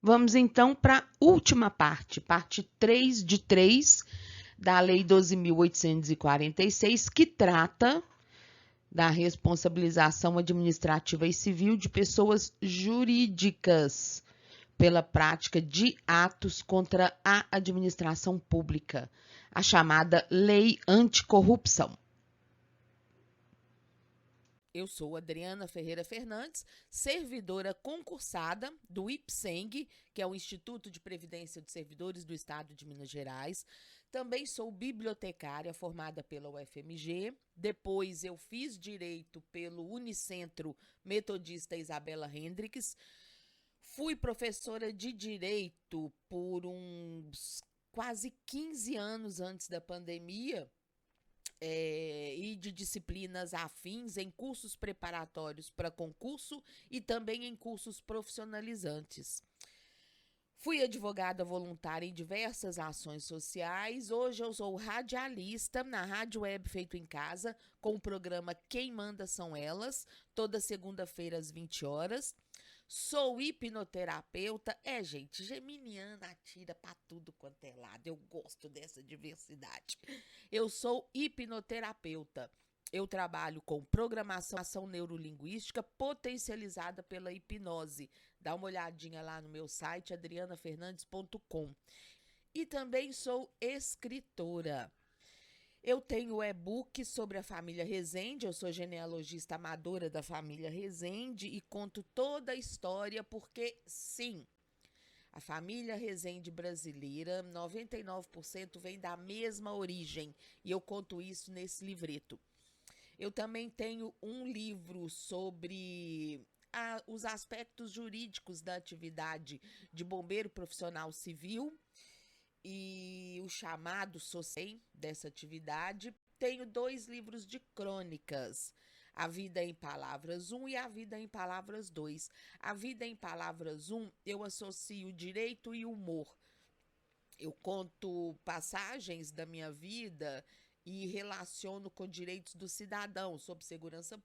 Vamos então para a última parte 3 de 3 da Lei 12.846, que trata da responsabilização administrativa e civil de pessoas jurídicas pela prática de atos contra a administração pública, a chamada Lei Anticorrupção. Eu sou Adriana Ferreira Fernandes, servidora concursada do IPSENG, que é o Instituto de Previdência dos Servidores do Estado de Minas Gerais. Também sou bibliotecária formada pela UFMG. Depois eu fiz Direito pelo Unicentro Metodista Isabela Hendricks. Fui professora de Direito por uns quase 15 anos antes da pandemia, e de disciplinas afins em cursos preparatórios para concurso e também em cursos profissionalizantes. Fui advogada voluntária em diversas ações sociais. Hoje eu sou radialista na Rádio Web Feito em Casa, com o programa Quem Manda São Elas, toda segunda-feira às 20 horas. Sou hipnoterapeuta. Gente, geminiana atira pra tudo quanto é lado. Eu gosto dessa diversidade. Eu sou hipnoterapeuta. Eu trabalho com programação neurolinguística potencializada pela hipnose. Dá uma olhadinha lá no meu site, adrianafernandes.com. E também sou escritora. Eu tenho o e-book sobre a família Rezende, eu sou genealogista amadora da família Rezende e conto toda a história porque, sim, a família Rezende brasileira, 99% vem da mesma origem e eu conto isso nesse livreto. Eu também tenho um livro sobre os aspectos jurídicos da atividade de bombeiro profissional civil e o chamado SOCEM dessa atividade. Tenho 2 livros de crônicas, A Vida em Palavras 1 e A Vida em Palavras 2. A Vida em Palavras 1, eu associo direito e humor. Eu conto passagens da minha vida e relaciono com direitos do cidadão, sobre segurança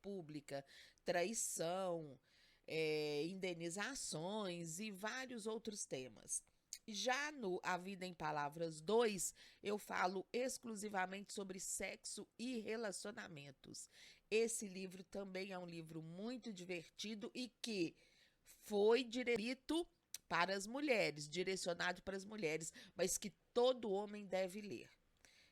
pública, traição, indenizações e vários outros temas. Já no A Vida em Palavras 2, eu falo exclusivamente sobre sexo e relacionamentos. Esse livro também é um livro muito divertido e que foi direcionado para as mulheres, mas que todo homem deve ler.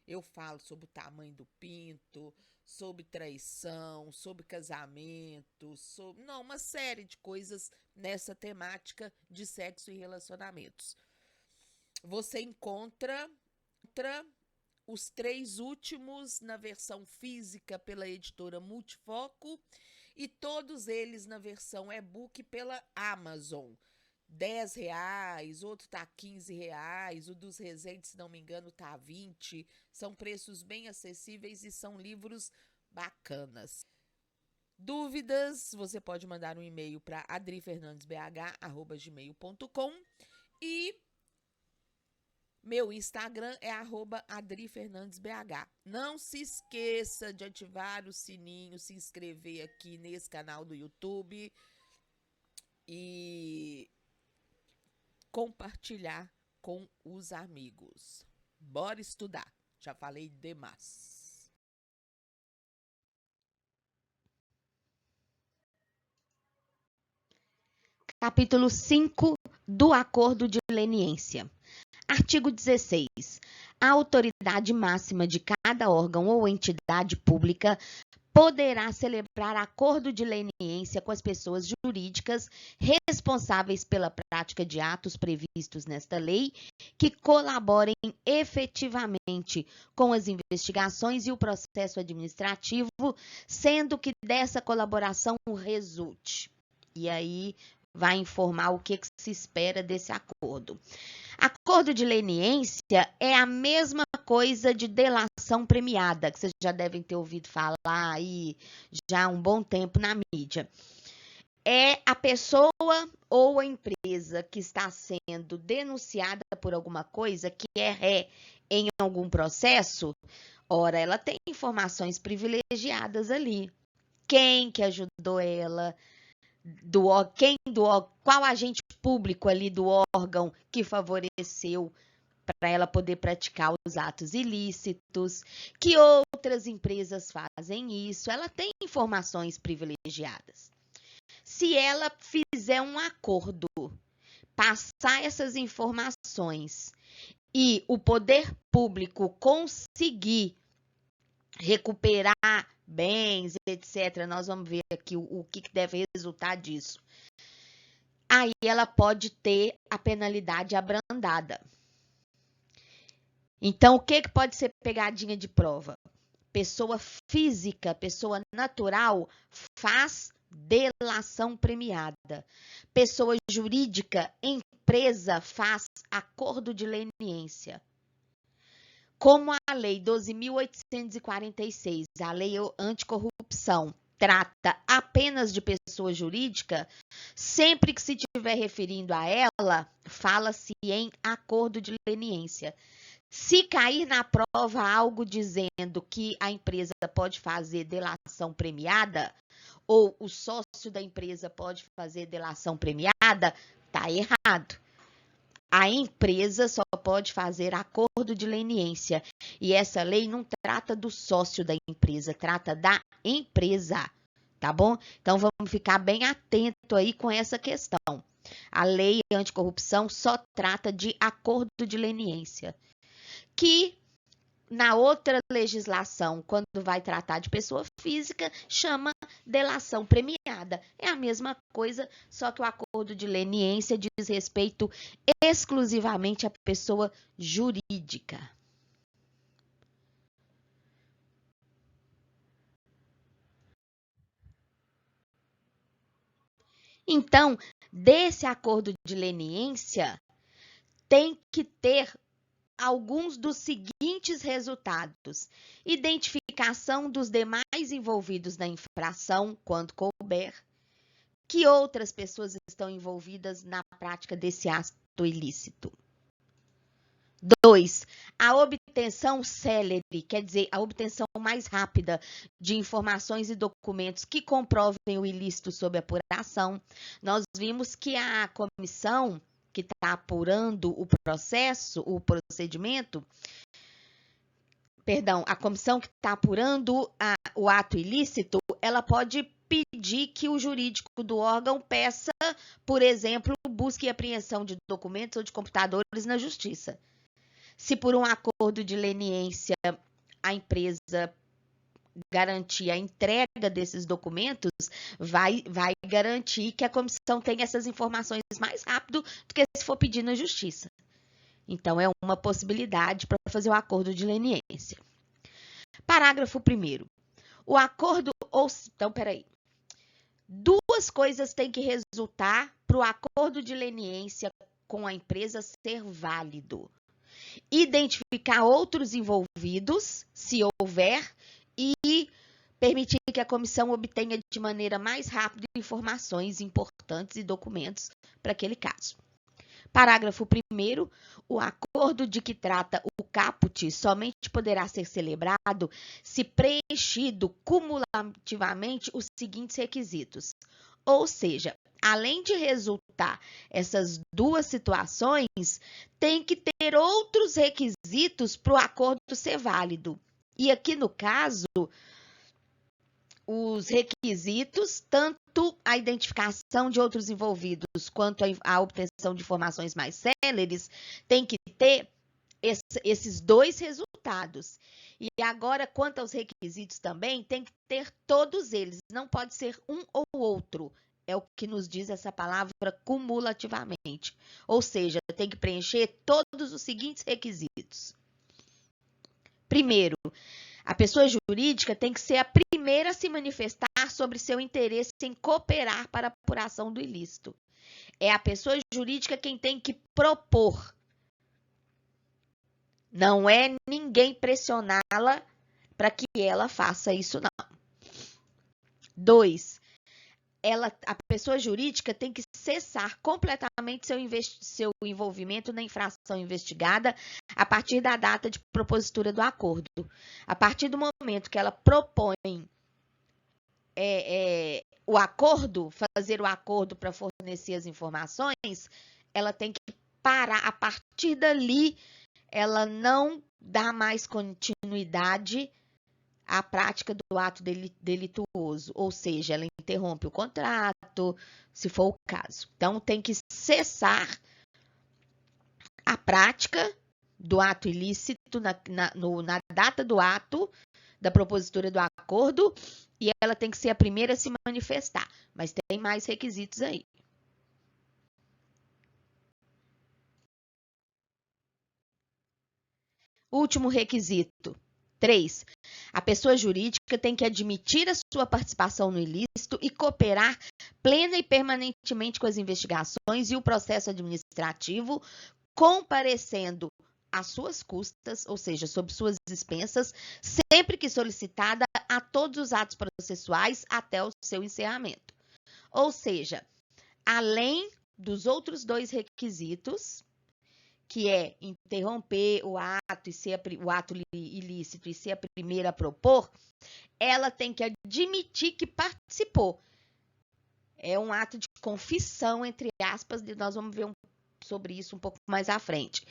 Eu falo sobre o tamanho do pinto, sobre traição, sobre casamento, uma série de coisas nessa temática de sexo e relacionamentos. Você encontra os 3 últimos na versão física pela editora Multifoco e todos eles na versão e-book pela Amazon. R$10, outro tá R$15, o dos Rezende, se não me engano, tá R$20. São preços bem acessíveis e são livros bacanas. Dúvidas, você pode mandar um e-mail para adrifernandesbh@gmail.com e meu Instagram é @adrifernandesbh. Não se esqueça de ativar o sininho, se inscrever aqui nesse canal do YouTube e compartilhar com os amigos. Bora estudar. Já falei demais. Capítulo 5 do Acordo de Leniência. Artigo 16. A autoridade máxima de cada órgão ou entidade pública poderá celebrar acordo de leniência com as pessoas jurídicas responsáveis pela prática de atos previstos nesta lei que colaborem efetivamente com as investigações e o processo administrativo, sendo que dessa colaboração resulte. E aí vai informar o que se espera desse acordo. Acordo de leniência é a mesma coisa de delação premiada, que vocês já devem ter ouvido falar aí já há um bom tempo na mídia. É a pessoa ou a empresa que está sendo denunciada por alguma coisa, que é ré em algum processo, ora, ela tem informações privilegiadas ali. Quem que ajudou ela, qual agente público ali do órgão que favoreceu para ela poder praticar os atos ilícitos, que outras empresas fazem isso, ela tem informações privilegiadas. Se ela fizer um acordo, passar essas informações e o poder público conseguir recuperar bens, etc., nós vamos ver aqui o que deve resultar disso. Aí ela pode ter a penalidade abrandada. Então, o que pode ser pegadinha de prova? Pessoa física, pessoa natural, faz delação premiada. Pessoa jurídica, empresa, faz acordo de leniência. Como a Lei 12.846, a Lei Anticorrupção, trata apenas de pessoa jurídica, sempre que se estiver referindo a ela, fala-se em acordo de leniência. Se cair na prova algo dizendo que a empresa pode fazer delação premiada, ou o sócio da empresa pode fazer delação premiada, está errado. A empresa só pode fazer acordo de leniência. E essa lei não trata do sócio da empresa, trata da empresa, tá bom? Então, vamos ficar bem atento aí com essa questão. A lei anticorrupção só trata de acordo de leniência, que na outra legislação, quando vai tratar de pessoa física, chama delação premiada. É a mesma coisa, só que o acordo de leniência diz respeito exclusivamente à pessoa jurídica. Então, desse acordo de leniência, tem que ter alguns dos seguintes resultados: identificação dos demais envolvidos na infração, quando couber, que outras pessoas estão envolvidas na prática desse ato ilícito. 2. A obtenção célere, quer dizer, a obtenção mais rápida de informações e documentos que comprovem o ilícito sob apuração. Nós vimos que a comissão que está apurando o procedimento, a comissão que está apurando o ato ilícito, ela pode pedir que o jurídico do órgão peça, por exemplo, busca e apreensão de documentos ou de computadores na justiça. Se por um acordo de leniência a empresa garantir a entrega desses documentos, vai garantir que a comissão tenha essas informações mais rápido do que se for pedir na justiça. Então, é uma possibilidade para fazer o acordo de leniência. Parágrafo 1º. O acordo... Então, peraí. Duas coisas têm que resultar para o acordo de leniência com a empresa ser válido: identificar outros envolvidos, se houver, e permitir que a comissão obtenha de maneira mais rápida informações importantes e documentos para aquele caso. Parágrafo 1º. O acordo de que trata o caput somente poderá ser celebrado se preenchido cumulativamente os seguintes requisitos. Ou seja, além de resultar essas duas situações, tem que ter outros requisitos para o acordo ser válido. E aqui, no caso, os requisitos, tanto a identificação de outros envolvidos quanto a obtenção de informações mais céleres, tem que ter esses dois resultados. E agora, quanto aos requisitos também, tem que ter todos eles, não pode ser um ou outro. É o que nos diz essa palavra cumulativamente. Ou seja, tem que preencher todos os seguintes requisitos. Primeiro, a pessoa jurídica tem que ser a primeira a se manifestar sobre seu interesse em cooperar para a apuração do ilícito. É a pessoa jurídica quem tem que propor. Não é ninguém pressioná-la para que ela faça isso, não. 2. A pessoa jurídica tem que cessar completamente seu envolvimento na infração investigada a partir da data de propositura do acordo. A partir do momento que ela propõe o acordo, fazer o acordo para fornecer as informações, ela tem que parar. A partir dali, ela não dá mais continuidade à prática do ato delituoso, ou seja, ela interrompe o contrato, se for o caso. Então, tem que cessar a prática do ato ilícito na data do ato, da propositura do acordo, e ela tem que ser a primeira a se manifestar. Mas tem mais requisitos aí. Último requisito. 3. A pessoa jurídica tem que admitir a sua participação no ilícito e cooperar plena e permanentemente com as investigações e o processo administrativo, comparecendo às suas custas, ou seja, sob suas expensas, sempre que solicitada a todos os atos processuais até o seu encerramento. Ou seja, além dos outros 2 requisitos, que é interromper o ato e ser o ato ilícito e ser a primeira a propor, ela tem que admitir que participou. É um ato de confissão, entre aspas, e nós vamos ver sobre isso um pouco mais à frente.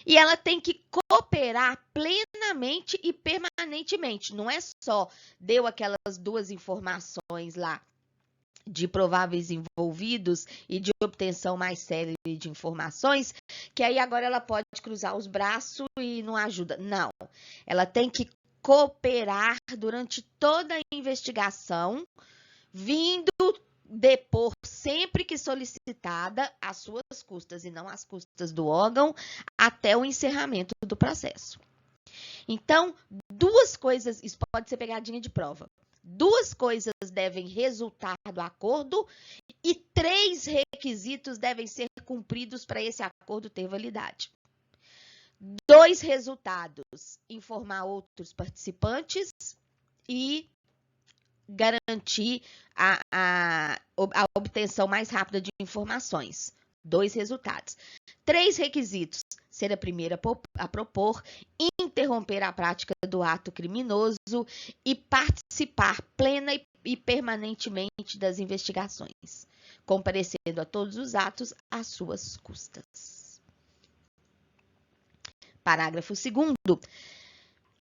E ela tem que cooperar plenamente e permanentemente. Não é só deu aquelas 2 informações lá de prováveis envolvidos e de obtenção mais célere de informações, que aí agora ela pode cruzar os braços e não ajuda. Não, ela tem que cooperar durante toda a investigação, vindo depor sempre que solicitada às suas custas e não às custas do órgão, até o encerramento do processo. Então, 2 coisas, isso pode ser pegadinha de prova. 2 coisas devem resultar do acordo e 3 requisitos devem ser cumpridos para esse acordo ter validade. 2 resultados: informar outros participantes e garantir a obtenção mais rápida de informações. 2 resultados. 3 requisitos: ser a primeira a propor, interromper a prática do ato criminoso e participar plena e permanentemente das investigações, comparecendo a todos os atos às suas custas. Parágrafo 2º.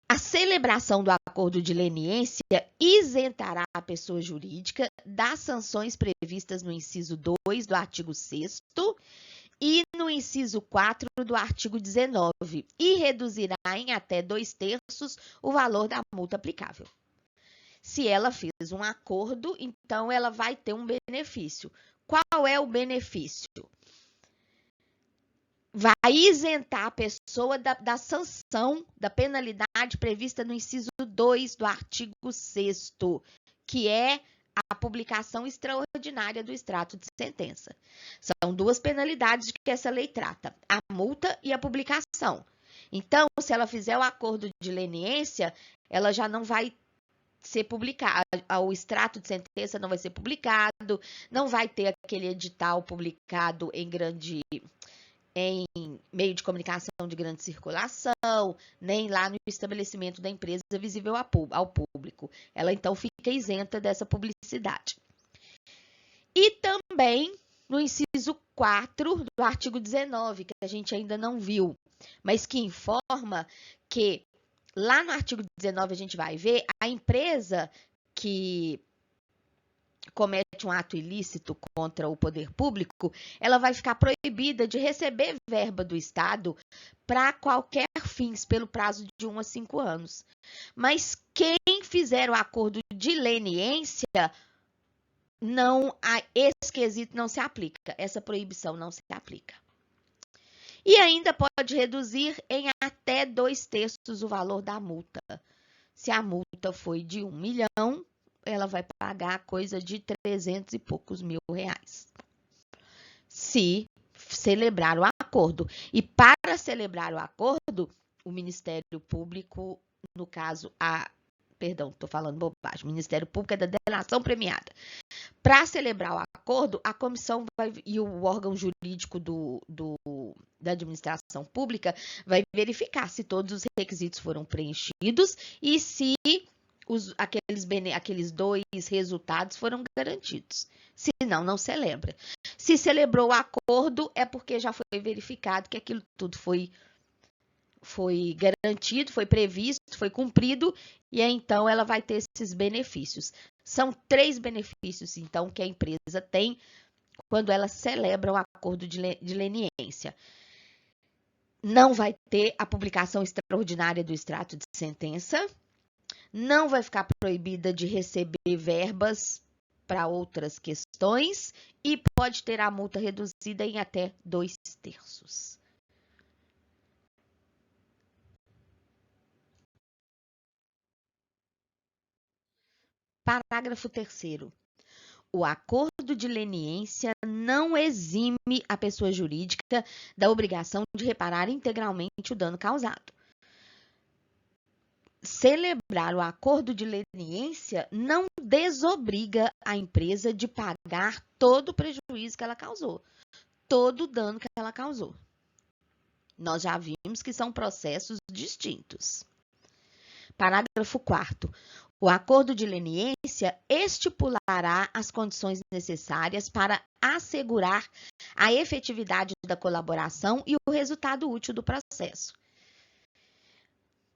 A celebração do acordo de leniência isentará a pessoa jurídica das sanções previstas no inciso 2 do artigo 6º e no inciso 4 do artigo 19, e reduzirá em até 2/3 o valor da multa aplicável. Se ela fez um acordo, então ela vai ter um benefício. Qual é o benefício? Vai isentar a pessoa da sanção, da penalidade prevista no inciso 2 do artigo 6º, que é a publicação extraordinária do extrato de sentença. São 2 penalidades que essa lei trata, a multa e a publicação. Então, se ela fizer o acordo de leniência, ela já não vai ser publicado, o extrato de sentença não vai ser publicado, não vai ter aquele edital publicado em meio de comunicação de grande circulação, nem lá no estabelecimento da empresa visível ao público. Ela, então, fica isenta dessa publicidade. E também no inciso 4 do artigo 19, que a gente ainda não viu, mas que informa que lá no artigo 19 a gente vai ver a empresa que comete um ato ilícito contra o poder público, ela vai ficar proibida de receber verba do Estado para qualquer fins pelo prazo de 1 a 5 anos. Mas quem fizer o acordo de leniência, esse quesito não se aplica, essa proibição não se aplica. E ainda pode reduzir em até 2/3 o valor da multa. Se a multa foi de 1 milhão, ela vai pagar coisa de 300 e poucos mil reais. Se celebrar o acordo. E para celebrar o acordo, o Ministério Público, no caso, estou falando bobagem, o Ministério Público é da delação premiada. Para celebrar o acordo, a comissão e o órgão jurídico da administração pública vai verificar se todos os requisitos foram preenchidos e se aqueles dois resultados foram garantidos. Se não, não celebra. Se celebrou o acordo, é porque já foi verificado que aquilo tudo foi garantido, foi previsto, foi cumprido, e aí, então ela vai ter esses benefícios. São 3 benefícios, então, que a empresa tem quando ela celebra o acordo de leniência. Não vai ter a publicação extraordinária do extrato de sentença, não vai ficar proibida de receber verbas para outras questões e pode ter a multa reduzida em até 2/3. Parágrafo 3º. O acordo de leniência não exime a pessoa jurídica da obrigação de reparar integralmente o dano causado. Celebrar o acordo de leniência não desobriga a empresa de pagar todo o prejuízo que ela causou, todo o dano que ela causou. Nós já vimos que são processos distintos. Parágrafo 4º. O acordo de leniência estipulará as condições necessárias para assegurar a efetividade da colaboração e o resultado útil do processo.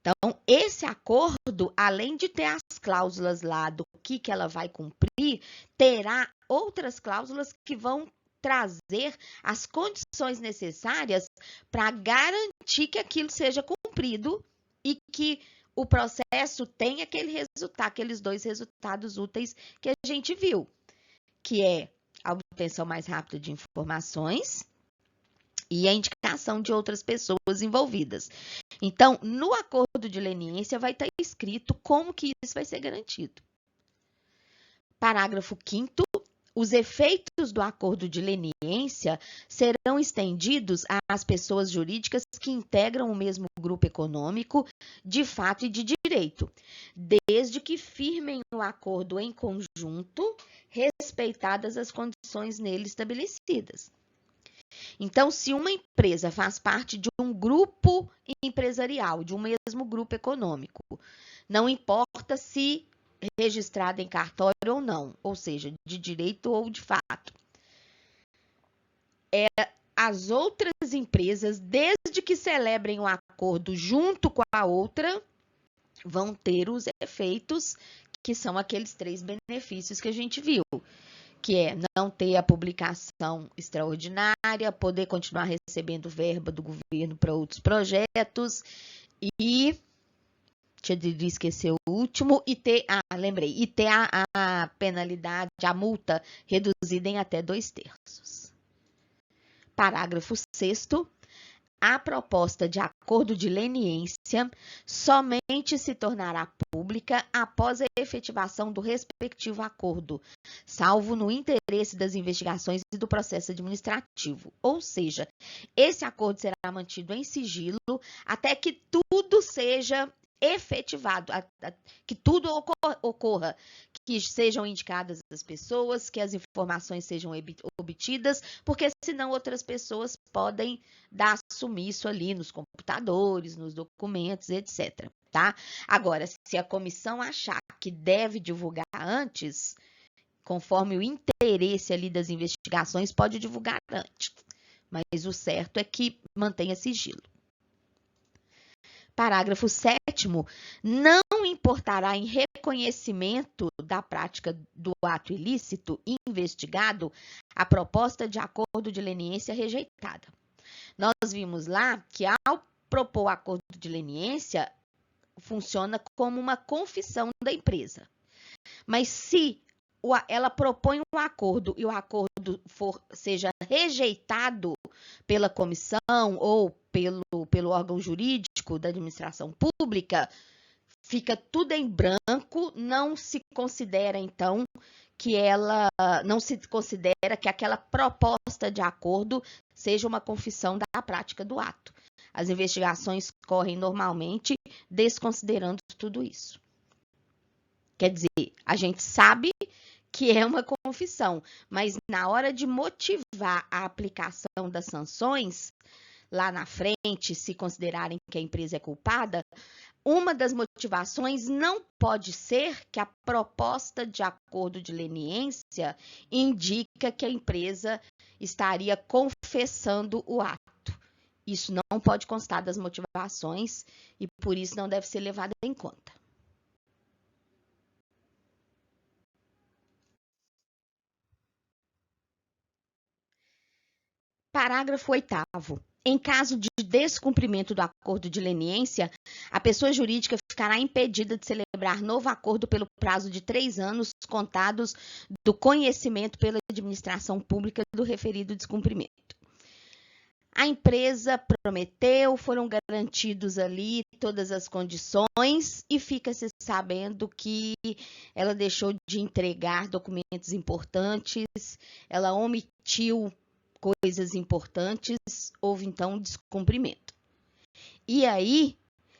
Então, esse acordo, além de ter as cláusulas lá do que ela vai cumprir, terá outras cláusulas que vão trazer as condições necessárias para garantir que aquilo seja cumprido e que o processo tem aqueles 2 resultados úteis que a gente viu, que é a obtenção mais rápida de informações e a indicação de outras pessoas envolvidas. Então, no acordo de leniência vai estar escrito como que isso vai ser garantido. Parágrafo 5º. Os efeitos do acordo de leniência serão estendidos às pessoas jurídicas que integram o mesmo grupo econômico de fato e de direito, desde que firmem o acordo em conjunto, respeitadas as condições nele estabelecidas. Então, se uma empresa faz parte de um grupo empresarial, de um mesmo grupo econômico, não importa se registrada em cartório ou não, ou seja, de direito ou de fato. As outras empresas, desde que celebrem o acordo junto com a outra, vão ter os efeitos que são aqueles 3 benefícios que a gente viu, que é não ter a publicação extraordinária, poder continuar recebendo verba do governo para outros projetos e tinha de esquecer o último, e ter a penalidade, a multa reduzida em até 2/3. Parágrafo 6º. A proposta de acordo de leniência somente se tornará pública após a efetivação do respectivo acordo, salvo no interesse das investigações e do processo administrativo. Ou seja, esse acordo será mantido em sigilo até que tudo seja efetivado, que tudo ocorra, que sejam indicadas as pessoas, que as informações sejam obtidas, porque senão outras pessoas podem dar sumiço ali nos computadores, nos documentos, etc. Tá? Agora, se a comissão achar que deve divulgar antes, conforme o interesse ali das investigações, pode divulgar antes. Mas o certo é que mantenha sigilo. Parágrafo 7º. Não importará em reconhecimento da prática do ato ilícito investigado a proposta de acordo de leniência rejeitada. Nós vimos lá que ao propor o acordo de leniência, funciona como uma confissão da empresa. Mas se ela propõe um acordo e o acordo seja rejeitado pela comissão ou pelo órgão jurídico da administração pública, fica tudo em branco, não se considera, então, não se considera que aquela proposta de acordo seja uma confissão da prática do ato. As investigações correm normalmente, desconsiderando tudo isso. Quer dizer, a gente sabe que é uma confissão, mas na hora de motivar a aplicação das sanções, lá na frente, se considerarem que a empresa é culpada, uma das motivações não pode ser que a proposta de acordo de leniência indica que a empresa estaria confessando o ato. Isso não pode constar das motivações e por isso não deve ser levado em conta. Parágrafo 8º. Em caso de descumprimento do acordo de leniência, a pessoa jurídica ficará impedida de celebrar novo acordo pelo prazo de 3 anos contados do conhecimento pela administração pública do referido descumprimento. A empresa prometeu, foram garantidos ali todas as condições e fica-se sabendo que ela deixou de entregar documentos importantes, ela omitiu coisas importantes, houve então descumprimento. E aí,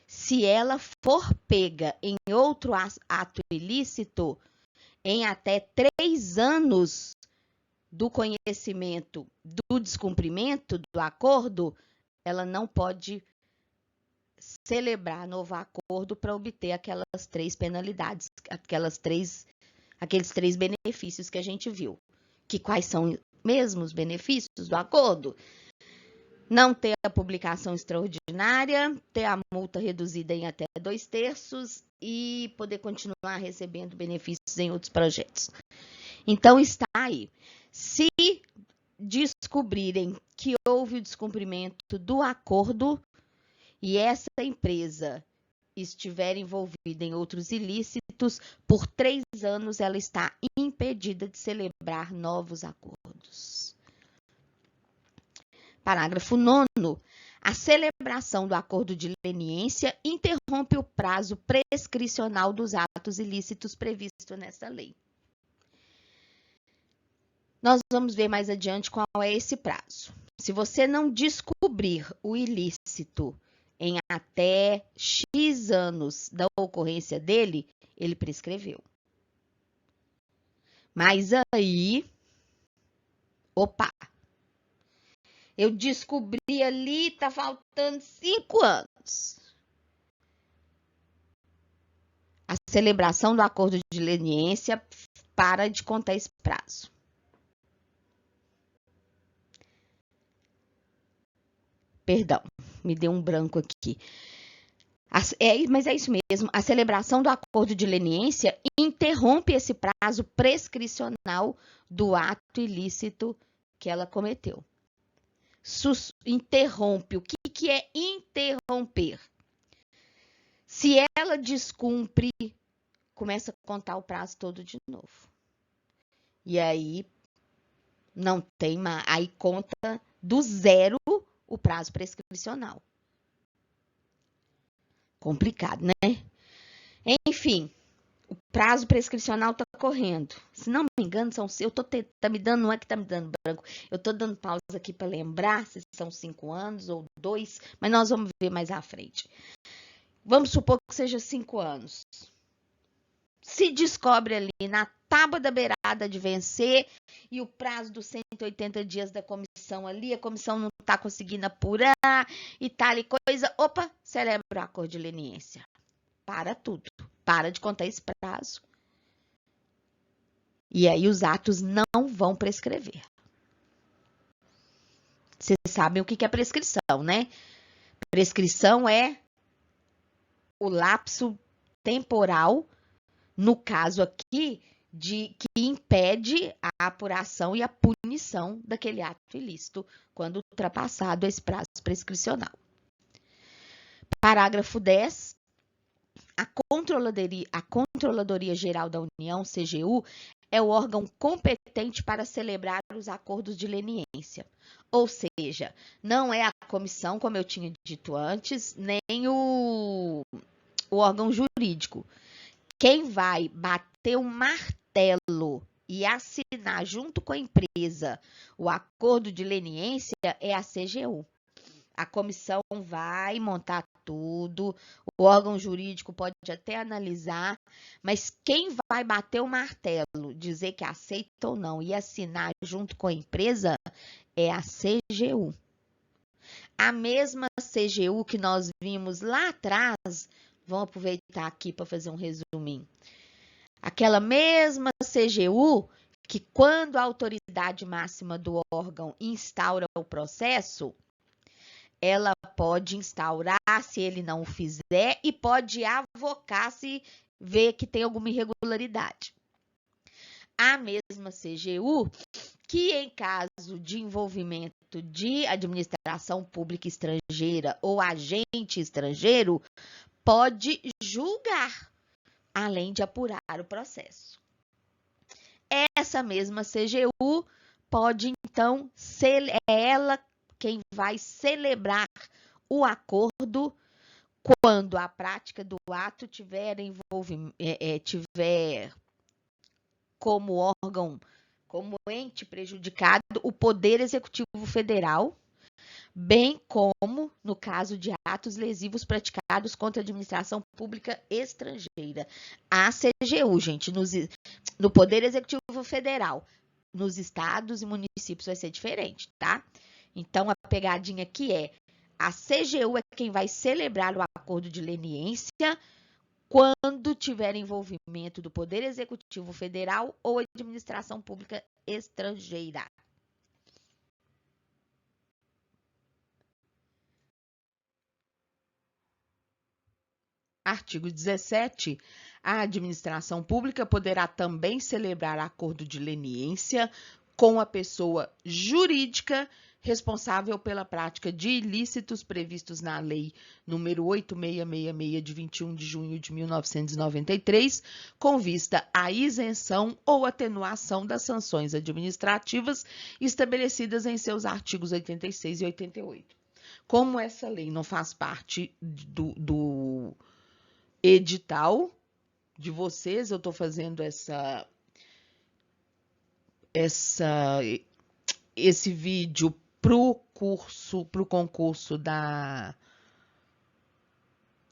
se ela for pega em outro ato ilícito, em até 3 anos do conhecimento do descumprimento do acordo, ela não pode celebrar novo acordo para obter aquelas 3 penalidades, aqueles 3 benefícios que a gente viu. Que quais são mesmo os benefícios do acordo? Não ter a publicação extraordinária, ter a multa reduzida em até 2/3 e poder continuar recebendo benefícios em outros projetos. Então, está aí. Se descobrirem que houve o descumprimento do acordo e essa empresa estiver envolvida em outros ilícitos, por 3 anos ela está impedida de celebrar novos acordos. Parágrafo 9º. A celebração do acordo de leniência interrompe o prazo prescricional dos atos ilícitos previsto nessa lei. Nós vamos ver mais adiante qual é esse prazo. Se você não descobrir o ilícito em até X anos da ocorrência dele, ele prescreveu. Mas aí, opa, eu descobri ali, tá faltando 5 anos. A celebração do acordo de leniência para de contar esse prazo. Perdão, me deu um branco aqui. Mas é isso mesmo, a celebração do acordo de leniência interrompe esse prazo prescricional do ato ilícito que ela cometeu. Interrompe. O que é interromper? Se ela descumpre, começa a contar o prazo todo de novo. E aí, não tem mais. Aí conta do zero o prazo prescricional. Complicado, né? Enfim, o prazo prescricional está correndo. Se não me engano, tá me dando, não é que tá me dando branco. Eu tô dando pausa aqui para lembrar se são 5 anos ou 2, mas nós vamos ver mais à frente. Vamos supor que seja 5 anos. Se descobre ali na tábua da beirada de vencer e o prazo dos 180 dias da comissão ali, a comissão não está conseguindo apurar e tal e coisa, opa, celebra o acordo de leniência. Para tudo, para de contar esse prazo. E aí os atos não vão prescrever. Vocês sabem o que é prescrição, né? Prescrição é o lapso temporal, no caso aqui, que impede a apuração e a punição daquele ato ilícito quando ultrapassado esse prazo prescricional. Parágrafo 10. A Controladoria Geral da União, CGU, é o órgão competente para celebrar os acordos de leniência. Ou seja, não é a comissão, como eu tinha dito antes, nem o órgão jurídico. Quem vai bater o martelo e assinar junto com a empresa o acordo de leniência é a CGU. A comissão vai montar tudo, o órgão jurídico pode até analisar, mas quem vai bater o martelo, dizer que aceita ou não e assinar junto com a empresa é a CGU. A mesma CGU que nós vimos lá atrás, vamos aproveitar aqui para fazer um resuminho. Aquela mesma CGU que quando a autoridade máxima do órgão instaura o processo, ela pode instaurar se ele não o fizer e pode avocar se vê que tem alguma irregularidade. A mesma CGU que em caso de envolvimento de administração pública estrangeira ou agente estrangeiro, pode julgar, além de apurar o processo. Essa mesma CGU pode, então, ser ela quem vai celebrar o acordo quando a prática do ato tiver como órgão, como ente prejudicado, o Poder Executivo Federal, bem como no caso de atos lesivos praticados contra a administração pública estrangeira. A CGU, gente, no Poder Executivo Federal, nos estados e municípios vai ser diferente, tá? Então, a pegadinha aqui é, a CGU é quem vai celebrar o acordo de leniência quando tiver envolvimento do Poder Executivo Federal ou administração pública estrangeira. Artigo 17. A administração pública poderá também celebrar acordo de leniência com a pessoa jurídica responsável pela prática de ilícitos previstos na Lei nº 8666, de 21 de junho de 1993, com vista à isenção ou atenuação das sanções administrativas estabelecidas em seus artigos 86 e 88. Como essa lei não faz parte do edital de vocês, eu estou fazendo esse vídeo para o concurso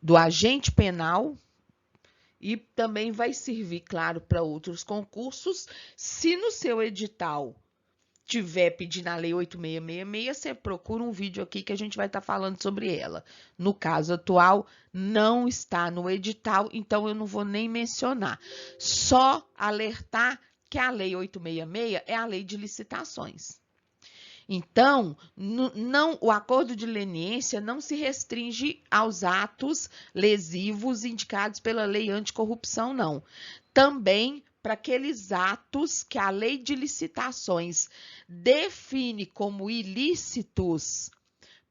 do agente penal e também vai servir, claro, para outros concursos. Se no seu edital tiver pedindo a Lei 8666, você procura um vídeo aqui que a gente vai estar falando sobre ela. No caso atual, não está no edital, então eu não vou nem mencionar. Só alertar que a Lei 866 é a lei de licitações. Então, o acordo de leniência não se restringe aos atos lesivos indicados pela lei anticorrupção, não. Também para aqueles atos que a lei de licitações define como ilícitos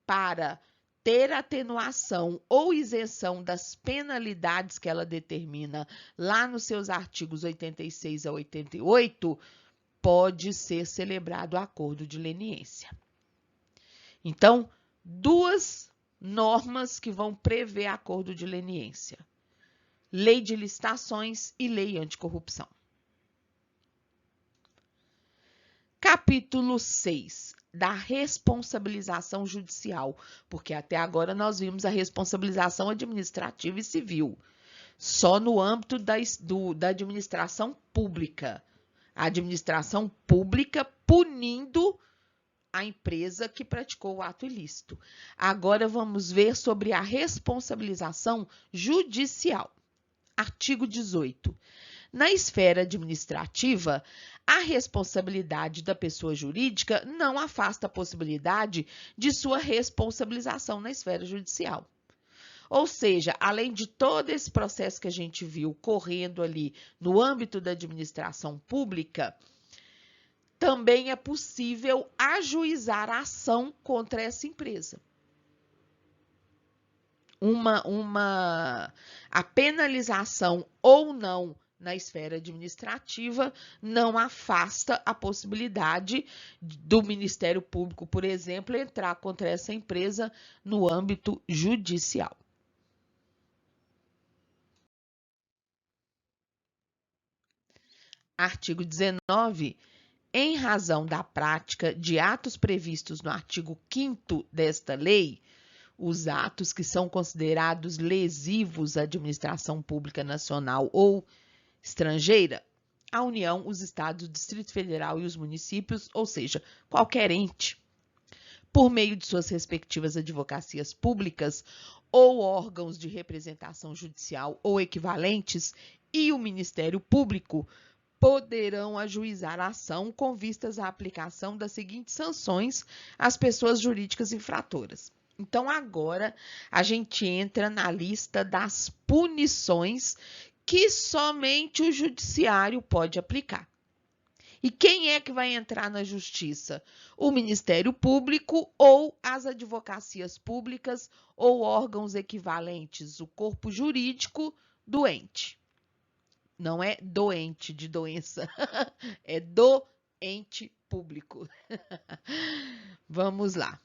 para ter atenuação ou isenção das penalidades que ela determina lá nos seus artigos 86 a 88, pode ser celebrado acordo de leniência. Então, duas normas que vão prever acordo de leniência: Lei de licitações e Lei anticorrupção. Capítulo 6, da responsabilização judicial, porque até agora nós vimos a responsabilização administrativa e civil, só no âmbito da administração pública. A administração pública punindo a empresa que praticou o ato ilícito. Agora vamos ver sobre a responsabilização judicial. Artigo 18. Na esfera administrativa, a responsabilidade da pessoa jurídica não afasta a possibilidade de sua responsabilização na esfera judicial. Ou seja, além de todo esse processo que a gente viu correndo ali no âmbito da administração pública, também é possível ajuizar a ação contra essa empresa. A penalização ou não na esfera administrativa não afasta a possibilidade do Ministério Público, por exemplo, entrar contra essa empresa no âmbito judicial. Artigo 19. Em razão da prática de atos previstos no artigo 5º desta lei, os atos que são considerados lesivos à administração pública nacional ou estrangeira, a União, os estados, o Distrito Federal e os municípios, ou seja, qualquer ente, por meio de suas respectivas advocacias públicas ou órgãos de representação judicial ou equivalentes, e o Ministério Público poderão ajuizar a ação com vistas à aplicação das seguintes sanções às pessoas jurídicas infratoras. Então, agora a gente entra na lista das punições que somente o judiciário pode aplicar. E quem é que vai entrar na justiça? O Ministério Público ou as advocacias públicas ou órgãos equivalentes, o corpo jurídico do ente. Não é doente de doença, é do ente público. Vamos lá.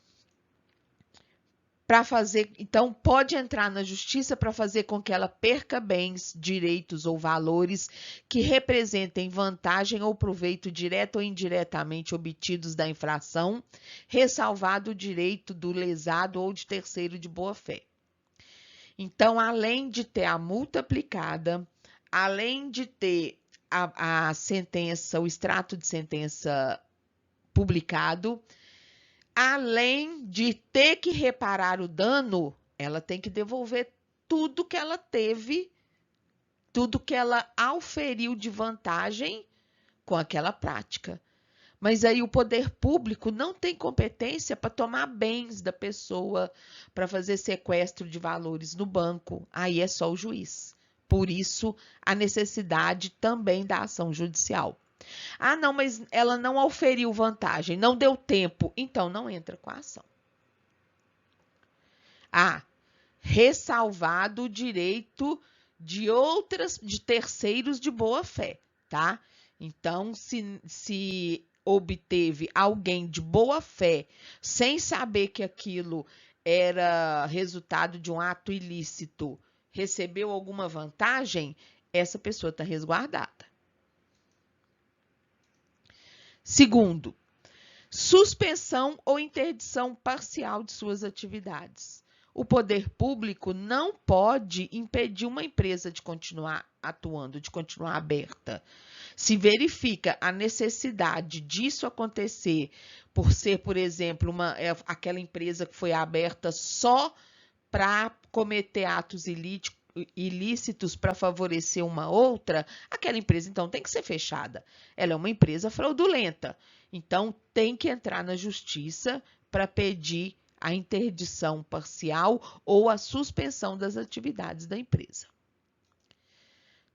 Para fazer, então, pode entrar na justiça para fazer com que ela perca bens, direitos ou valores que representem vantagem ou proveito direto ou indiretamente obtidos da infração, ressalvado o direito do lesado ou de terceiro de boa-fé. Então, além de ter a multa aplicada, além de ter a sentença, o extrato de sentença publicado, além de ter que reparar o dano, ela tem que devolver tudo que ela teve, tudo que ela auferiu de vantagem com aquela prática. Mas aí o poder público não tem competência para tomar bens da pessoa, para fazer sequestro de valores no banco. Aí é só o juiz. Por isso, a necessidade também da ação judicial. Ah, não, mas ela não auferiu vantagem, não deu tempo, então não entra com a ação. Ah, ressalvado o direito de terceiros de boa fé, tá? Então, se obteve alguém de boa fé, sem saber que aquilo era resultado de um ato ilícito, recebeu alguma vantagem, essa pessoa está resguardada. Segundo, suspensão ou interdição parcial de suas atividades. O poder público não pode impedir uma empresa de continuar atuando, de continuar aberta. Se verifica a necessidade disso acontecer por ser, por exemplo, aquela empresa que foi aberta só para cometer atos ilícitos para favorecer uma outra, aquela empresa então tem que ser fechada. Ela é uma empresa fraudulenta. Então tem que entrar na justiça para pedir a interdição parcial ou a suspensão das atividades da empresa.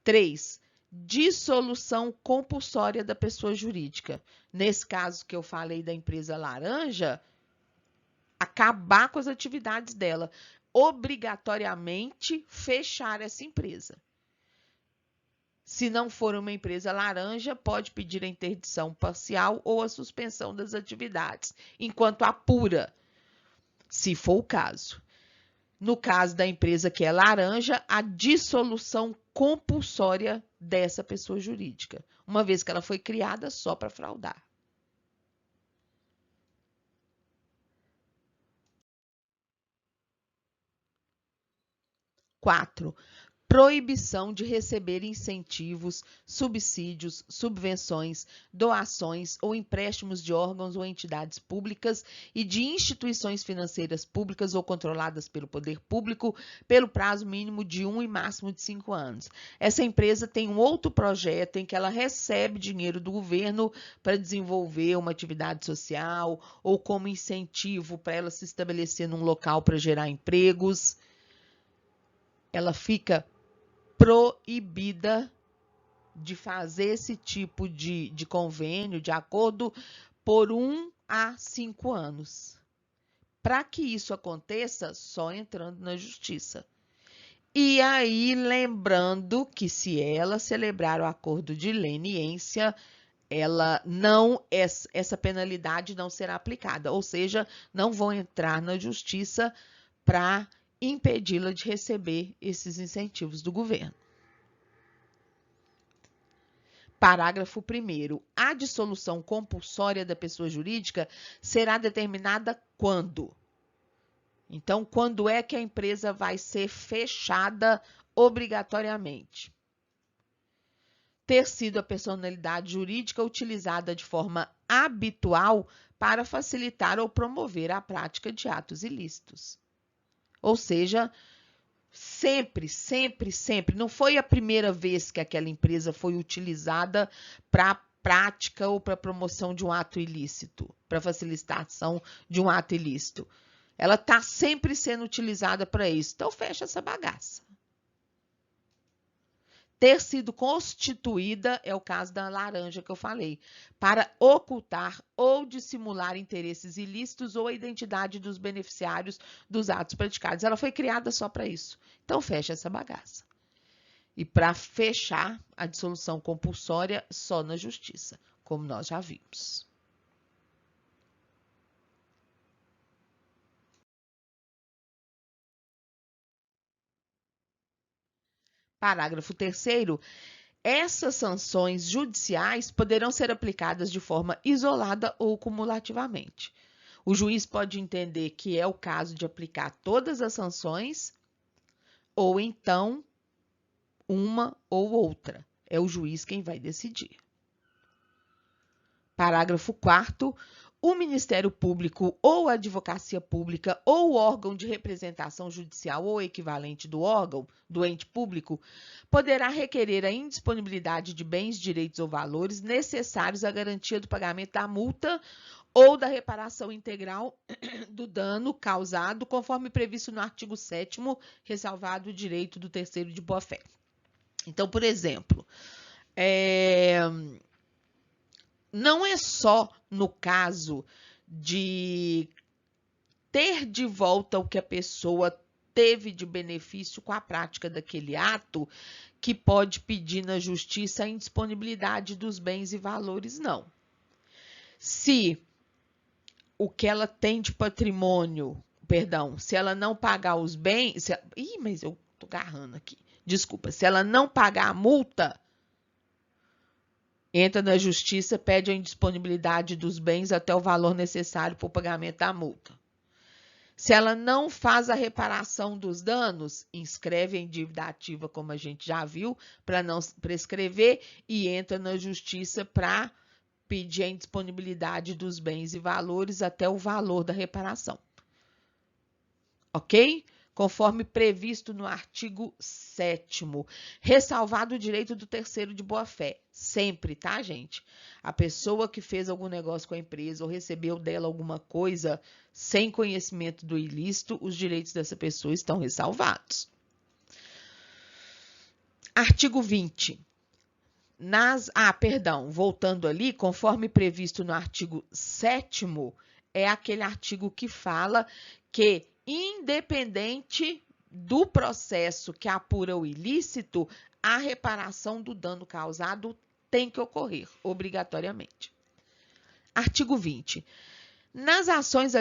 3. Dissolução compulsória da pessoa jurídica. Nesse caso que eu falei da empresa laranja, acabar com as atividades dela. Obrigatoriamente fechar essa empresa. Se não for uma empresa laranja, pode pedir a interdição parcial ou a suspensão das atividades, enquanto apura, se for o caso. No caso da empresa que é laranja, a dissolução compulsória dessa pessoa jurídica, uma vez que ela foi criada só para fraudar. 4. Proibição de receber incentivos, subsídios, subvenções, doações ou empréstimos de órgãos ou entidades públicas e de instituições financeiras públicas ou controladas pelo poder público pelo prazo mínimo de 1 e máximo de 5 anos. Essa empresa tem um outro projeto em que ela recebe dinheiro do governo para desenvolver uma atividade social ou como incentivo para ela se estabelecer num local para gerar empregos. Ela fica proibida de fazer esse tipo de convênio, de acordo, por 1 a 5 anos. Para que isso aconteça, só entrando na justiça. E aí, lembrando que se ela celebrar o acordo de leniência, essa penalidade não será aplicada, ou seja, não vão entrar na justiça para impedi-la de receber esses incentivos do governo. Parágrafo 1º. A dissolução compulsória da pessoa jurídica será determinada quando? Então, quando é que a empresa vai ser fechada obrigatoriamente? Ter sido a personalidade jurídica utilizada de forma habitual para facilitar ou promover a prática de atos ilícitos. Ou seja, sempre, sempre, sempre, não foi a primeira vez que aquela empresa foi utilizada para prática ou para promoção de um ato ilícito, para facilitação de um ato ilícito. Ela está sempre sendo utilizada para isso. Então, fecha essa bagaça. Ter sido constituída, é o caso da laranja que eu falei, para ocultar ou dissimular interesses ilícitos ou a identidade dos beneficiários dos atos praticados. Ela foi criada só para isso. Então, fecha essa bagaça. E para fechar, a dissolução compulsória só na justiça, como nós já vimos. Parágrafo 3º. Essas sanções judiciais poderão ser aplicadas de forma isolada ou cumulativamente. O juiz pode entender que é o caso de aplicar todas as sanções, ou então uma ou outra. É o juiz quem vai decidir. Parágrafo 4º. O Ministério Público ou a Advocacia Pública ou o órgão de representação judicial ou equivalente do órgão, do ente público, poderá requerer a indisponibilidade de bens, direitos ou valores necessários à garantia do pagamento da multa ou da reparação integral do dano causado, conforme previsto no artigo 7º, ressalvado o direito do terceiro de boa-fé. Então, por exemplo, não é só no caso de ter de volta o que a pessoa teve de benefício com a prática daquele ato que pode pedir na justiça a indisponibilidade dos bens e valores, não. Se o que ela tem de patrimônio, se ela não pagar os bens... mas eu tô agarrando aqui. Desculpa, se ela não pagar a multa, entra na justiça, pede a indisponibilidade dos bens até o valor necessário para o pagamento da multa. Se ela não faz a reparação dos danos, inscreve em dívida ativa, como a gente já viu, para não prescrever, e entra na justiça para pedir a indisponibilidade dos bens e valores até o valor da reparação. Ok? Conforme previsto no artigo 7º, ressalvado o direito do terceiro de boa-fé. Sempre, tá, gente? A pessoa que fez algum negócio com a empresa ou recebeu dela alguma coisa sem conhecimento do ilícito, os direitos dessa pessoa estão ressalvados. Artigo 20. Voltando ali, conforme previsto no artigo 7º, é aquele artigo que fala que, independente do processo que apura o ilícito, a reparação do dano causado tem que ocorrer, obrigatoriamente. Artigo 20. Nas ações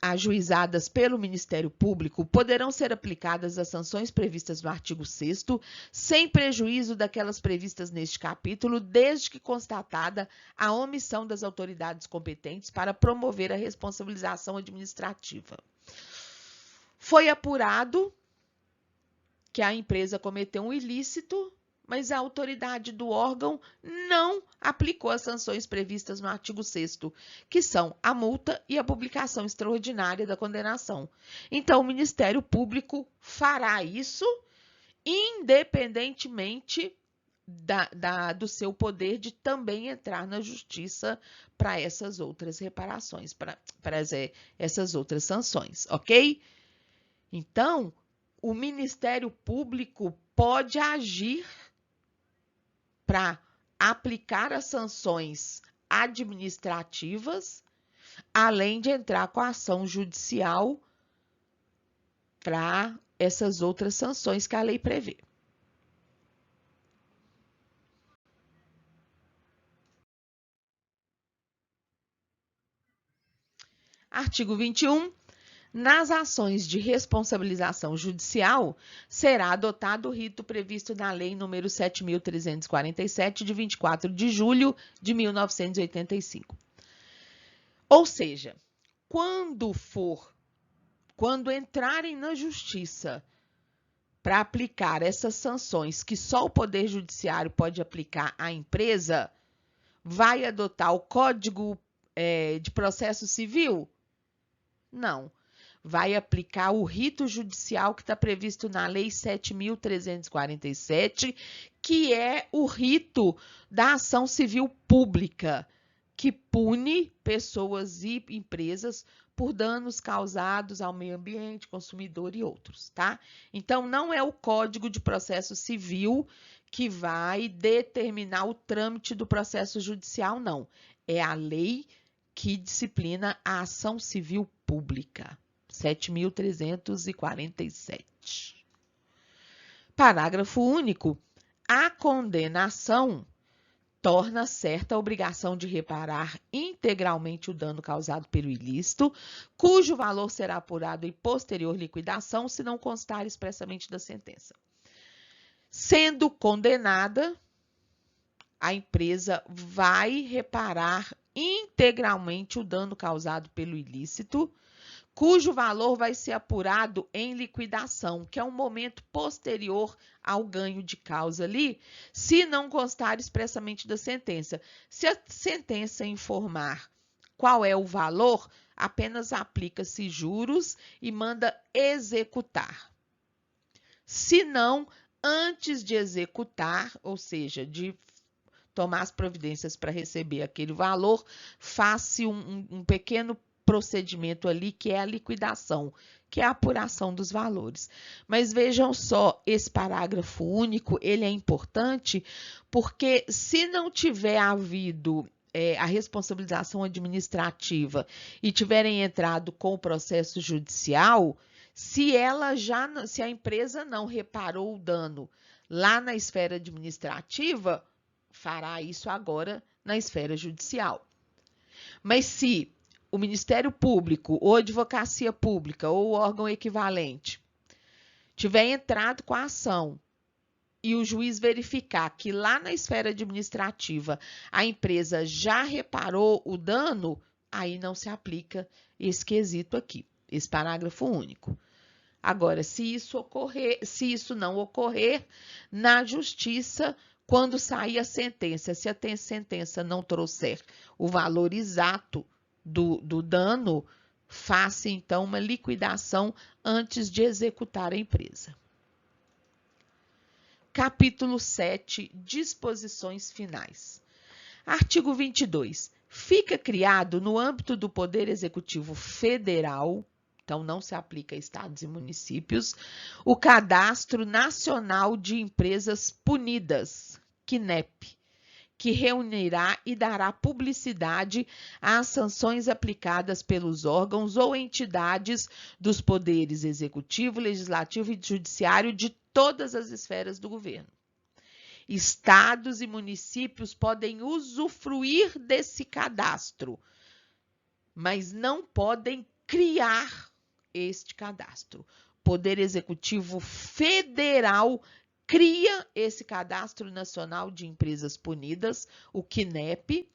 ajuizadas pelo Ministério Público, poderão ser aplicadas as sanções previstas no artigo 6º, sem prejuízo daquelas previstas neste capítulo, desde que constatada a omissão das autoridades competentes para promover a responsabilização administrativa. Foi apurado que a empresa cometeu um ilícito, mas a autoridade do órgão não aplicou as sanções previstas no artigo 6º, que são a multa e a publicação extraordinária da condenação. Então, o Ministério Público fará isso independentemente do seu poder de também entrar na justiça para essas outras reparações, para essas outras sanções, ok? Então, o Ministério Público pode agir para aplicar as sanções administrativas, além de entrar com a ação judicial para essas outras sanções que a lei prevê. Artigo 21. Nas ações de responsabilização judicial, será adotado o rito previsto na Lei nº 7.347, de 24 de julho de 1985. Ou seja, quando entrarem na justiça para aplicar essas sanções que só o Poder Judiciário pode aplicar à empresa, vai adotar o Código de processo civil? Não. Vai aplicar o rito judicial que está previsto na Lei 7.347, que é o rito da ação civil pública, que pune pessoas e empresas por danos causados ao meio ambiente, consumidor e outros, tá? Então, não é o Código de Processo Civil que vai determinar o trâmite do processo judicial, não. É a lei que disciplina a ação civil pública. 7.347. Parágrafo único. A condenação torna certa a obrigação de reparar integralmente o dano causado pelo ilícito, cujo valor será apurado em posterior liquidação, se não constar expressamente da sentença. Sendo condenada, a empresa vai reparar integralmente o dano causado pelo ilícito, cujo valor vai ser apurado em liquidação, que é um momento posterior ao ganho de causa ali, se não constar expressamente da sentença. Se a sentença informar qual é o valor, apenas aplica-se juros e manda executar. Se não, antes de executar, ou seja, de tomar as providências para receber aquele valor, faça um pequeno procedimento ali, que é a liquidação, que é a apuração dos valores. Mas vejam só, esse parágrafo único, ele é importante porque se não tiver havido a responsabilização administrativa e tiverem entrado com o processo judicial, se a empresa não reparou o dano lá na esfera administrativa, fará isso agora na esfera judicial. Mas se o Ministério Público, ou Advocacia Pública, ou o órgão equivalente, tiver entrado com a ação e o juiz verificar que lá na esfera administrativa a empresa já reparou o dano, aí não se aplica esse quesito aqui, esse parágrafo único. Agora, se isso não ocorrer, na justiça, quando sair a sentença, se a sentença não trouxer o valor exato do dano, faça então uma liquidação antes de executar a empresa. Capítulo 7, disposições finais. Artigo 22. Fica criado no âmbito do Poder Executivo Federal, então não se aplica a estados e municípios, o Cadastro Nacional de Empresas Punidas, CNEP, que reunirá e dará publicidade às sanções aplicadas pelos órgãos ou entidades dos poderes executivo, legislativo e judiciário de todas as esferas do governo. Estados e municípios podem usufruir desse cadastro, mas não podem criar este cadastro. Poder Executivo Federal cria esse Cadastro Nacional de Empresas Punidas, o CNEP,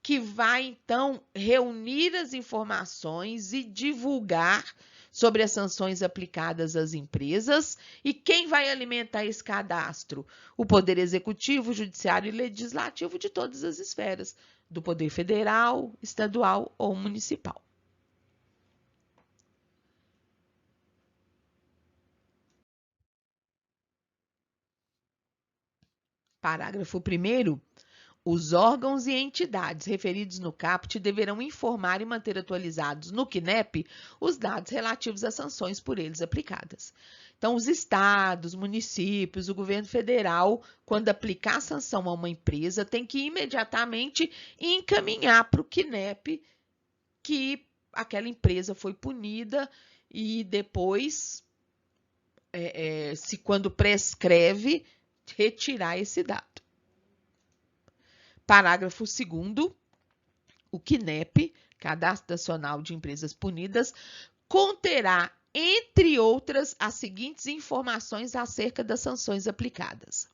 que vai, então, reunir as informações e divulgar sobre as sanções aplicadas às empresas. E quem vai alimentar esse cadastro? O Poder Executivo, Judiciário e Legislativo de todas as esferas, do Poder Federal, Estadual ou Municipal. Parágrafo 1º. Os órgãos e entidades referidos no caput deverão informar e manter atualizados no CNEP os dados relativos às sanções por eles aplicadas. Então, os estados, municípios, o governo federal, quando aplicar a sanção a uma empresa, tem que imediatamente encaminhar para o CNEP que aquela empresa foi punida e depois, quando prescreve, retirar esse dado. Parágrafo 2º. O CNEP, Cadastro Nacional de Empresas Punidas, conterá, entre outras, as seguintes informações acerca das sanções aplicadas.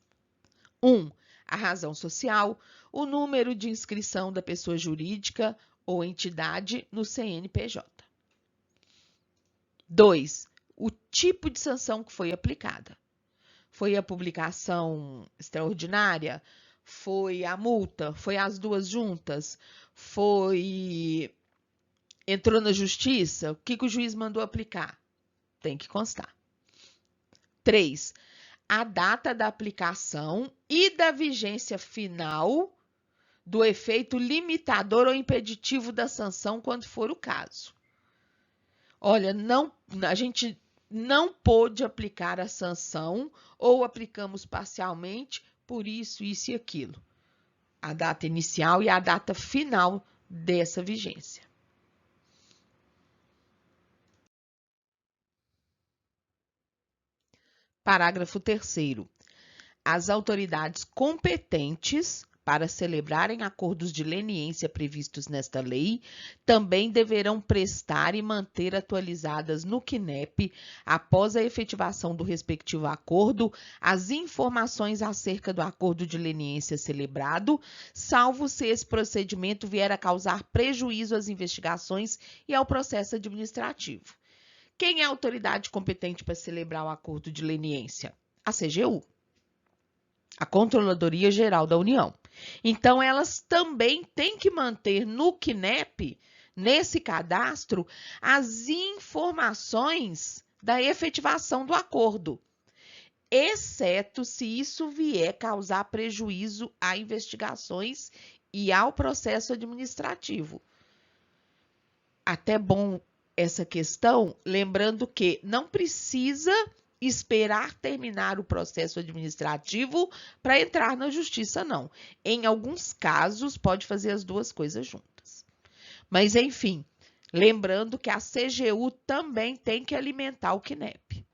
1. A razão social, o número de inscrição da pessoa jurídica ou entidade no CNPJ. 2. O tipo de sanção que foi aplicada. Foi a publicação extraordinária? Foi a multa? Foi as duas juntas? Entrou na justiça? O que o juiz mandou aplicar? Tem que constar. 3. A data da aplicação e da vigência final do efeito limitador ou impeditivo da sanção, quando for o caso. Olha, a gente não pôde aplicar a sanção ou aplicamos parcialmente por isso e aquilo. A data inicial e a data final dessa vigência. Parágrafo 3º. As autoridades competentes para celebrarem acordos de leniência previstos nesta lei também deverão prestar e manter atualizadas no CNEP, após a efetivação do respectivo acordo, as informações acerca do acordo de leniência celebrado, salvo se esse procedimento vier a causar prejuízo às investigações e ao processo administrativo. Quem é a autoridade competente para celebrar o acordo de leniência? A CGU, a Controladoria Geral da União. Então, elas também têm que manter no CNEP, nesse cadastro, as informações da efetivação do acordo, exceto se isso vier causar prejuízo a investigações e ao processo administrativo. Até bom essa questão, lembrando que não precisa esperar terminar o processo administrativo para entrar na justiça, não. Em alguns casos, pode fazer as duas coisas juntas. Mas, enfim, lembrando que a CGU também tem que alimentar o CNEP.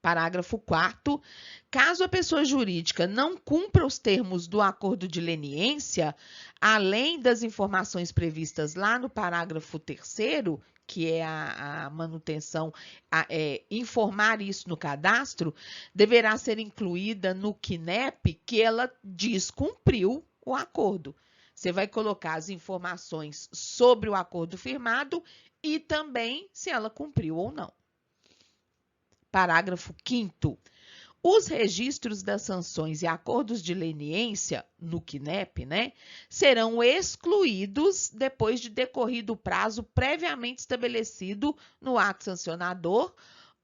Parágrafo 4º. Caso a pessoa jurídica não cumpra os termos do acordo de leniência, além das informações previstas lá no parágrafo 3º, que é a manutenção, informar isso no cadastro, deverá ser incluída no CNEP que ela descumpriu o acordo. Você vai colocar as informações sobre o acordo firmado e também se ela cumpriu ou não. Parágrafo 5º. Os registros das sanções e acordos de leniência no CNEP, serão excluídos depois de decorrido o prazo previamente estabelecido no ato sancionador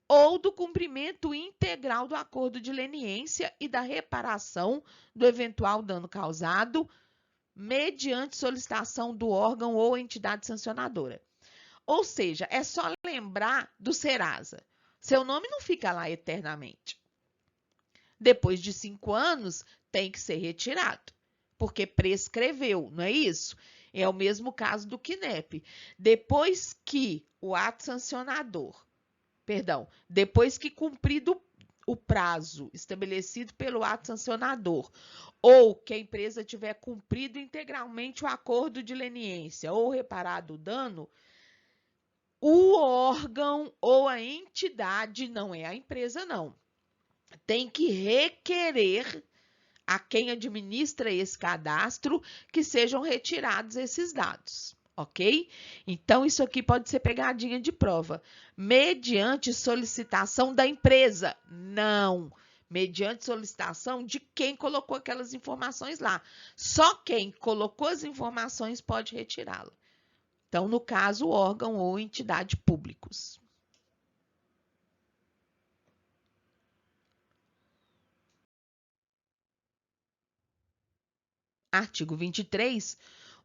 ou do cumprimento integral do acordo de leniência e da reparação do eventual dano causado mediante solicitação do órgão ou entidade sancionadora. Ou seja, é só lembrar do Serasa. Seu nome não fica lá eternamente. Depois de 5 anos, tem que ser retirado, porque prescreveu, não é isso? É o mesmo caso do CNEP. Depois que o ato sancionador, depois que cumprido o prazo estabelecido pelo ato sancionador, ou que a empresa tiver cumprido integralmente o acordo de leniência ou reparado o dano, o órgão ou a entidade, não é a empresa, não, tem que requerer a quem administra esse cadastro que sejam retirados esses dados, ok? Então, isso aqui pode ser pegadinha de prova. Mediante solicitação da empresa? Não. Mediante solicitação de quem colocou aquelas informações lá. Só quem colocou as informações pode retirá-la. Então, no caso, órgão ou entidade públicos. Artigo 23.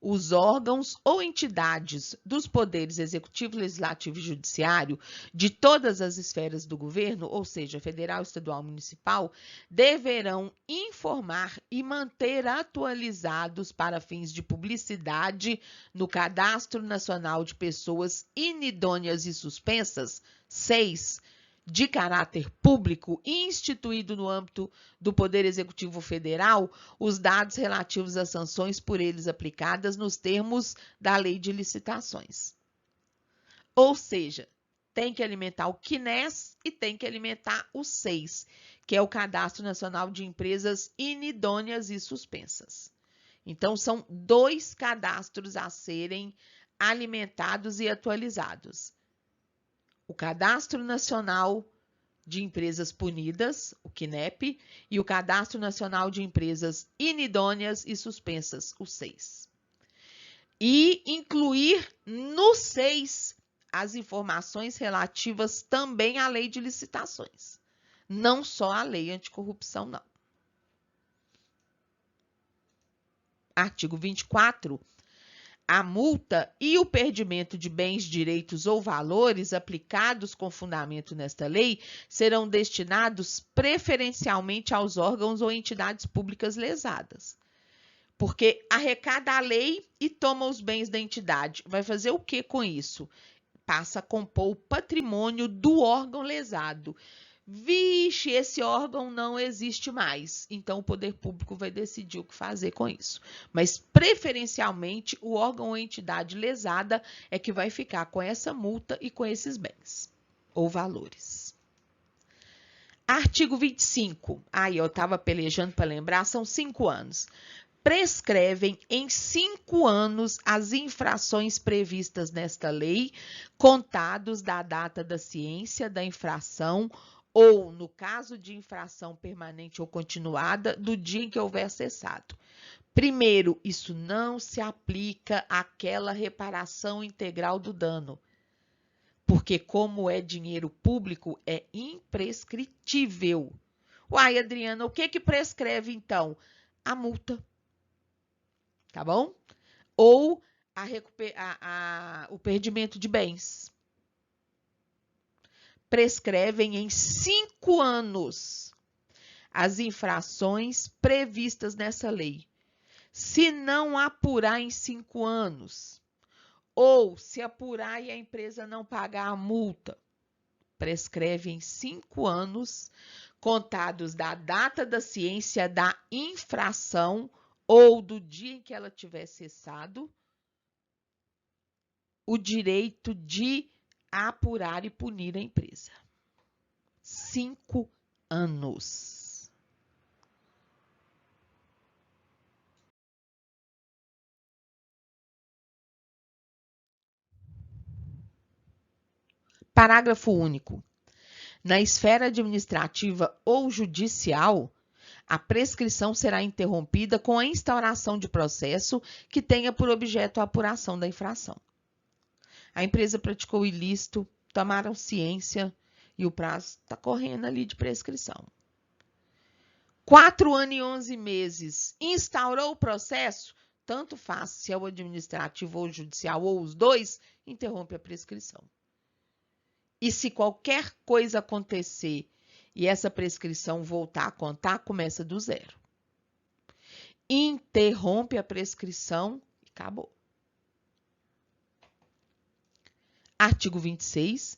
Os órgãos ou entidades dos poderes executivo, legislativo e judiciário de todas as esferas do governo, ou seja, federal, estadual, municipal, deverão informar e manter atualizados para fins de publicidade no Cadastro Nacional de Pessoas Inidôneas e Suspensas, 6, de caráter público instituído no âmbito do Poder Executivo Federal, os dados relativos às sanções por eles aplicadas nos termos da Lei de Licitações. Ou seja, tem que alimentar o CNES e tem que alimentar o 6, que é o Cadastro Nacional de Empresas Inidôneas e Suspensas. Então, são 2 cadastros a serem alimentados e atualizados. O Cadastro Nacional de Empresas Punidas, o CNEP, e o Cadastro Nacional de Empresas Inidôneas e Suspensas, o 6. E incluir no 6 as informações relativas também à lei de licitações, não só à lei anticorrupção, não. Artigo 24. A multa e o perdimento de bens, direitos ou valores aplicados com fundamento nesta lei serão destinados preferencialmente aos órgãos ou entidades públicas lesadas. Porque arrecada a lei e toma os bens da entidade. Vai fazer o que com isso? Passa a compor o patrimônio do órgão lesado. Vixe, esse órgão não existe mais. Então, o poder público vai decidir o que fazer com isso. Mas, preferencialmente, o órgão ou entidade lesada é que vai ficar com essa multa e com esses bens ou valores. Artigo 25. Aí, eu estava pelejando para lembrar, são 5 anos. Prescrevem em 5 anos as infrações previstas nesta lei, contados da data da ciência da infração ou, no caso de infração permanente ou continuada, do dia em que houver cessado. Primeiro, isso não se aplica àquela reparação integral do dano, porque como é dinheiro público, é imprescritível. Uai, Adriana, o que prescreve, então? A multa. Tá bom? Ou o perdimento de bens. Prescrevem em 5 anos as infrações previstas nessa lei. Se não apurar em 5 anos, ou se apurar e a empresa não pagar a multa, prescreve em 5 anos, contados da data da ciência da infração ou do dia em que ela tiver cessado, o direito de apurar e punir a empresa. 5 anos. Parágrafo único. Na esfera administrativa ou judicial, a prescrição será interrompida com a instauração de processo que tenha por objeto a apuração da infração. A empresa praticou ilícito, tomaram ciência e o prazo está correndo ali de prescrição. 4 anos e 11 meses, instaurou o processo, tanto faz se é o administrativo ou o judicial ou os dois, interrompe a prescrição. E se qualquer coisa acontecer e essa prescrição voltar a contar, começa do zero. Interrompe a prescrição e acabou. Artigo 26.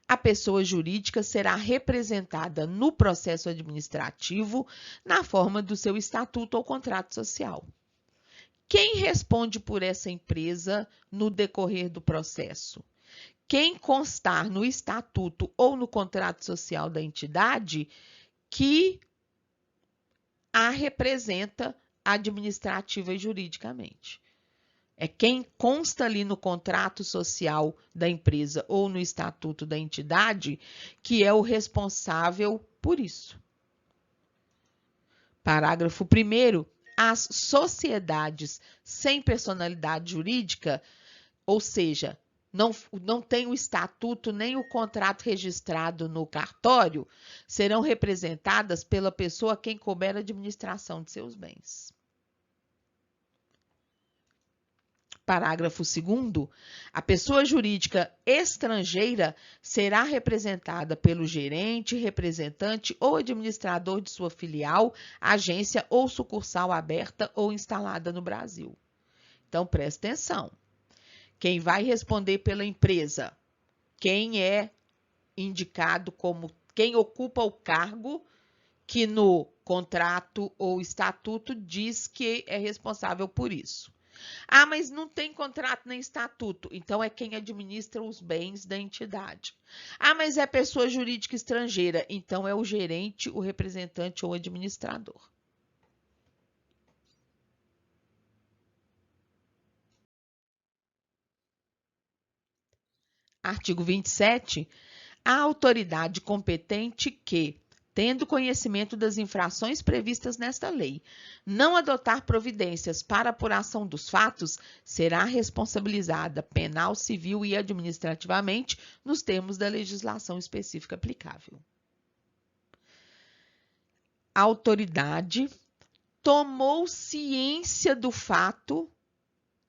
A pessoa jurídica será representada no processo administrativo na forma do seu estatuto ou contrato social. Quem responde por essa empresa no decorrer do processo? Quem constar no estatuto ou no contrato social da entidade que a representa administrativa e juridicamente. É quem consta ali no contrato social da empresa ou no estatuto da entidade que é o responsável por isso. Parágrafo 1º. As sociedades sem personalidade jurídica, ou seja, não tem o estatuto nem o contrato registrado no cartório, serão representadas pela pessoa a quem couber a administração de seus bens. Parágrafo 2º. A pessoa jurídica estrangeira será representada pelo gerente, representante ou administrador de sua filial, agência ou sucursal aberta ou instalada no Brasil. Então, presta atenção. Quem vai responder pela empresa? Quem é indicado como quem ocupa o cargo que no contrato ou estatuto diz que é responsável por isso. Ah, mas não tem contrato nem estatuto, então é quem administra os bens da entidade. Ah, mas é pessoa jurídica estrangeira, então é o gerente, o representante ou administrador. Artigo 27. A autoridade competente que, tendo conhecimento das infrações previstas nesta lei, não adotar providências para apuração dos fatos, será responsabilizada penal, civil e administrativamente nos termos da legislação específica aplicável. A autoridade tomou ciência do fato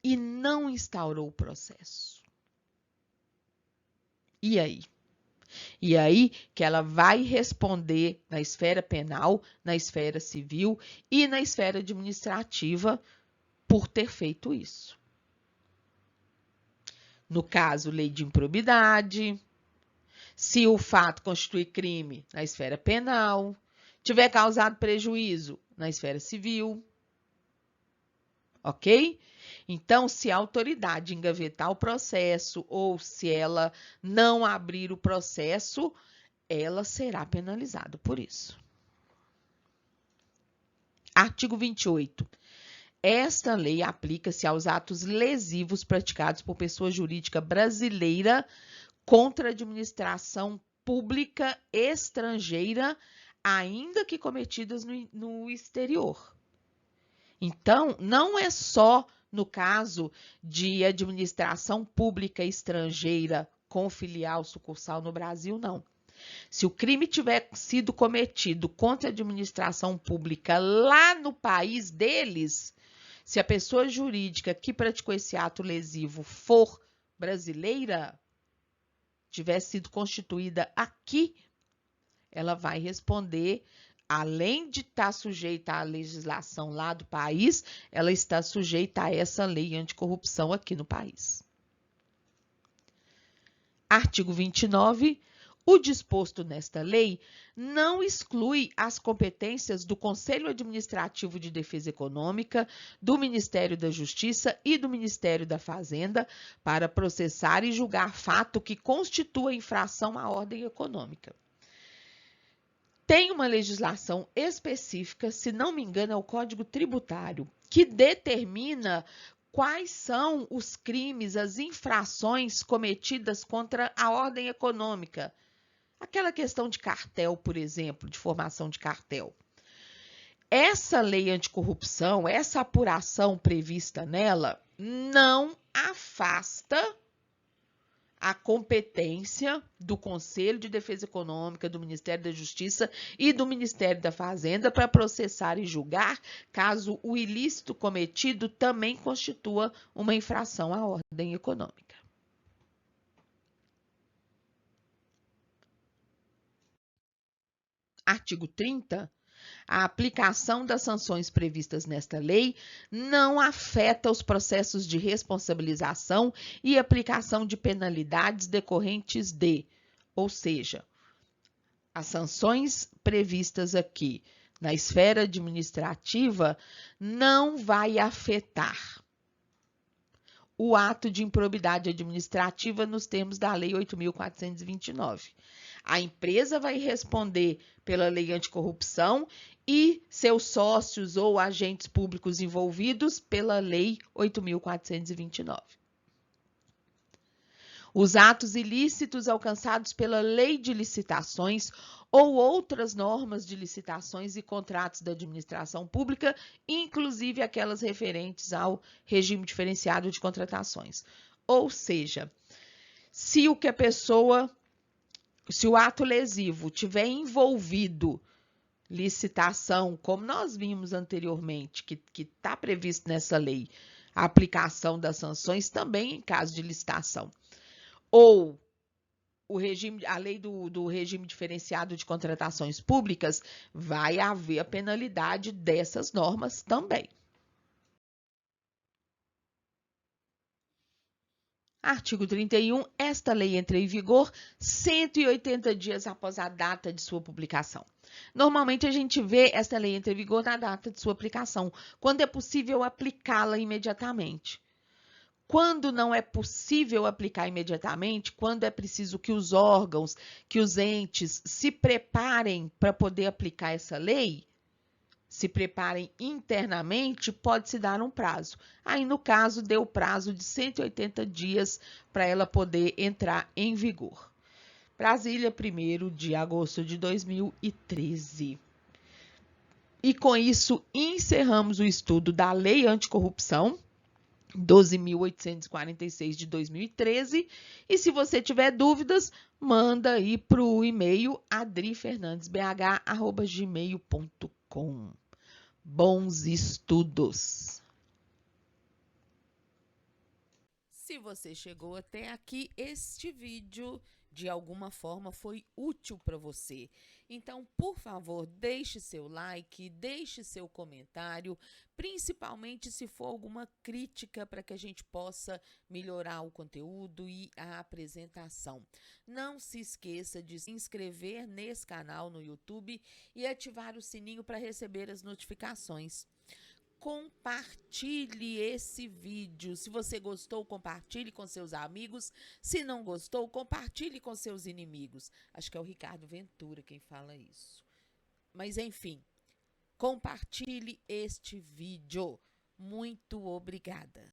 e não instaurou o processo. E aí? E aí que ela vai responder na esfera penal, na esfera civil e na esfera administrativa por ter feito isso. No caso, lei de improbidade, se o fato constitui crime na esfera penal, tiver causado prejuízo na esfera civil, ok? Então, se a autoridade engavetar o processo ou se ela não abrir o processo, ela será penalizada por isso. Artigo 28. Esta lei aplica-se aos atos lesivos praticados por pessoa jurídica brasileira contra a administração pública estrangeira, ainda que cometidas no exterior. Então, não é só no caso de administração pública estrangeira com filial sucursal no Brasil, não. Se o crime tiver sido cometido contra a administração pública lá no país deles, se a pessoa jurídica que praticou esse ato lesivo for brasileira, tiver sido constituída aqui, ela vai responder, além de estar sujeita à legislação lá do país, ela está sujeita a essa lei anticorrupção aqui no país. Artigo 29. O disposto nesta lei não exclui as competências do Conselho Administrativo de Defesa Econômica, do Ministério da Justiça e do Ministério da Fazenda para processar e julgar fato que constitua infração à ordem econômica. Tem uma legislação específica, se não me engano, é o Código Tributário, que determina quais são os crimes, as infrações cometidas contra a ordem econômica. Aquela questão de cartel, por exemplo, de formação de cartel. Essa lei anticorrupção, essa apuração prevista nela, não afasta a competência do Conselho de Defesa Econômica, do Ministério da Justiça e do Ministério da Fazenda para processar e julgar, caso o ilícito cometido também constitua uma infração à ordem econômica. Artigo 30. A aplicação das sanções previstas nesta lei não afeta os processos de responsabilização e aplicação de penalidades decorrentes de, ou seja, as sanções previstas aqui na esfera administrativa não vai afetar o ato de improbidade administrativa nos termos da Lei 8.429. A empresa vai responder pela lei anticorrupção e seus sócios ou agentes públicos envolvidos pela Lei 8.429. Os atos ilícitos alcançados pela Lei de Licitações ou outras normas de licitações e contratos da administração pública, inclusive aquelas referentes ao regime diferenciado de contratações. Ou seja, se o ato lesivo tiver envolvido licitação, como nós vimos anteriormente, que está previsto nessa lei, a aplicação das sanções também em caso de licitação, ou a lei do regime diferenciado de contratações públicas, vai haver a penalidade dessas normas também. Artigo 31. Esta lei entra em vigor 180 dias após a data de sua publicação. Normalmente, a gente vê esta lei entrar em vigor na data de sua aplicação, quando é possível aplicá-la imediatamente. Quando não é possível aplicar imediatamente, quando é preciso que os órgãos, que os entes se preparem para poder aplicar essa lei, se preparem internamente, pode-se dar um prazo. Aí, no caso, deu prazo de 180 dias para ela poder entrar em vigor. Brasília, 1º de agosto de 2013. E com isso, encerramos o estudo da Lei Anticorrupção, 12.846 de 2013. E se você tiver dúvidas, manda aí para o e-mail adrifernandesbh@gmail.com. Bons estudos! Se você chegou até aqui, este vídeo de alguma forma foi útil para você. Então, por favor, deixe seu like, deixe seu comentário, principalmente se for alguma crítica para que a gente possa melhorar o conteúdo e a apresentação. Não se esqueça de se inscrever nesse canal no YouTube e ativar o sininho para receber as notificações. Compartilhe esse vídeo. Se você gostou, compartilhe com seus amigos. Se não gostou, compartilhe com seus inimigos. Acho que é o Ricardo Ventura quem fala isso. Mas, enfim, compartilhe este vídeo. Muito obrigada.